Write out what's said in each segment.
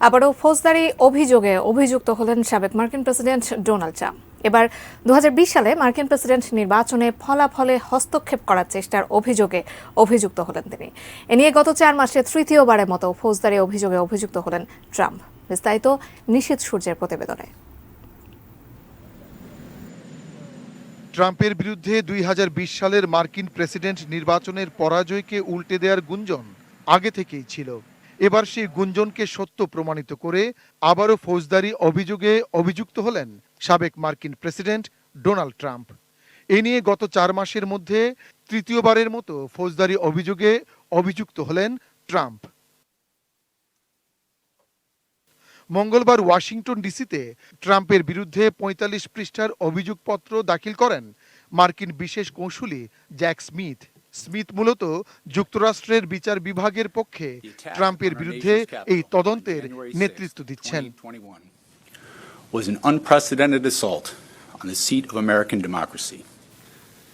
আবারও ফৌজদারি অভিযোগে অভিযুক্ত হলেন সাবেক মার্কিন প্রেসিডেন্ট ডোনাল্ড ট্রাম্প। এবার 2020 সালে মার্কিন প্রেসিডেন্ট নির্বাচনে ফলাফলে হস্তক্ষেপ করার চেষ্টার অভিযোগে অভিযুক্ত হলেন তিনি। এ নিয়ে গত 4 মাসে তৃতীয়বারের মতো ফৌজদারি অভিযোগে অভিযুক্ত হলেন ট্রাম্প। বিস্তারিত নিশীথ সূর্যের প্রতিবেদনে। ট্রাম্পের বিরুদ্ধে 2020 সালের মার্কিন প্রেসিডেন্ট নির্বাচনের পরাজয়কে উল্টে দেওয়ার গুঞ্জন আগে থেকেই ছিল। এবার সেই গুঞ্জনকে সত্য প্রমাণিত করে আবারও ফৌজদারি অভিযোগে অভিযুক্ত হলেন সাবেক মার্কিন প্রেসিডেন্ট ডোনাল্ড ট্রাম্প। এ নিয়ে গত 4 মাসের মধ্যে তৃতীয়বারের মতো ফৌজদারি অভিযোগে অভিযুক্ত হলেন ট্রাম্প। মঙ্গলবার ওয়াশিংটন ডিসিতে ট্রাম্পের বিরুদ্ধে 45 পৃষ্ঠার অভিযোগপত্র দাখিল করেন মার্কিন বিশেষ কৌঁসুলি জ্যাক স্মিথ। স্মিথ মূলত যুক্তরাষ্ট্রের বিচার বিভাগের পক্ষে ট্রাম্পের বিরুদ্ধে এই তদন্তের নেতৃত্ব দিচ্ছেন।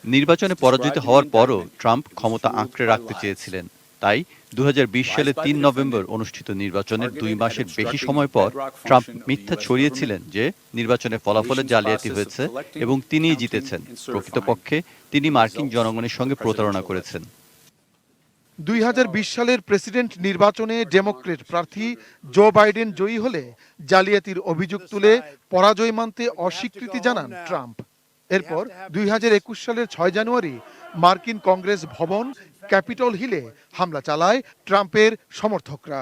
নির্বাচনে পরাজিত হওয়ার পরও ট্রাম্প ক্ষমতা আঁকড়ে রাখতে চেয়েছিলেন। তাই 2020 সালে 3 নভেম্বর অনুষ্ঠিত নির্বাচনের 2 মাসের বেশি সময় পর ট্রাম্প মিথ্যা ছড়িয়েছিলেন যে নির্বাচনের ফলাফলে জালিয়াতি হয়েছে এবং তিনিই জিতেছেন। প্রকৃতপক্ষে তিনি মার্কিন জনগণের সঙ্গে প্রতারণা করেছেন। 2020 সালের প্রেসিডেন্ট নির্বাচনে ডেমোক্র্যাট প্রার্থী জো বাইডেন জয়ী হলে জালিয়াতির অভিযোগ তুলে পরাজয় মানতে অস্বীকৃতি জানান ট্রাম্প। এরপর 2021 সালের 6 জানুয়ারি মার্কিন কংগ্রেস ভবন ক্যাপিটল হিলে হামলা চালায় ট্রাম্পের সমর্থকরা।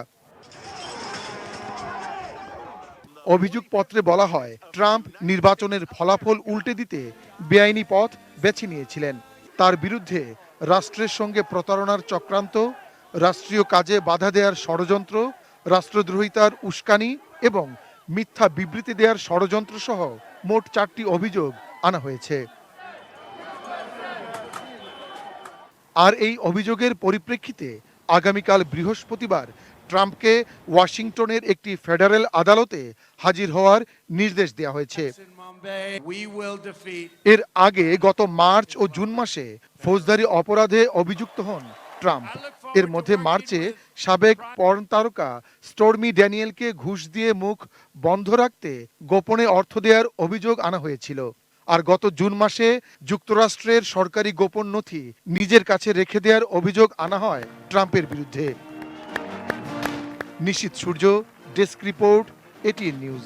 অভিযোগপত্রে বলা হয়, ট্রাম্প নির্বাচনের ফলাফল উল্টে দিতে বেআইনি পথ বেছে নিয়েছিলেন। তার বিরুদ্ধে রাষ্ট্রের সঙ্গে প্রতারণার চক্রান্ত, রাষ্ট্রীয় কাজে বাধা দেওয়ার ষড়যন্ত্র, রাষ্ট্রদ্রোহিতার উস্কানি এবং মিথ্যা বিবৃতি দেওয়ার ষড়যন্ত্র সহ মোট 4টি অভিযোগ আনা হয়েছে। আর এই অভিযোগের পরিপ্রেক্ষিতে আগামীকাল বৃহস্পতিবার ট্রাম্পকে ওয়াশিংটনের একটি ফেডারেল আদালতে হাজির হওয়ার নির্দেশ দেওয়া হয়েছে। এর আগে গত মার্চ ও জুন মাসে ফৌজদারি অপরাধে অভিযুক্ত হন ট্রাম্প। এর মধ্যে মার্চে সাবেক পর্ন তারকা স্টর্মি ড্যানিয়েলকে ঘুষ দিয়ে মুখ বন্ধ রাখতে গোপনে অর্থ দেওয়ার অভিযোগ আনা হয়েছিল। আর গত জুন মাসে যুক্তরাষ্ট্রের সরকারি গোপন নথি নিজের কাছে রেখে দেওয়ার অভিযোগ আনা হয় ট্রাম্পের বিরুদ্ধে। নিশীথ সূর্য, ডেস্ক রিপোর্ট, এটিএন নিউজ।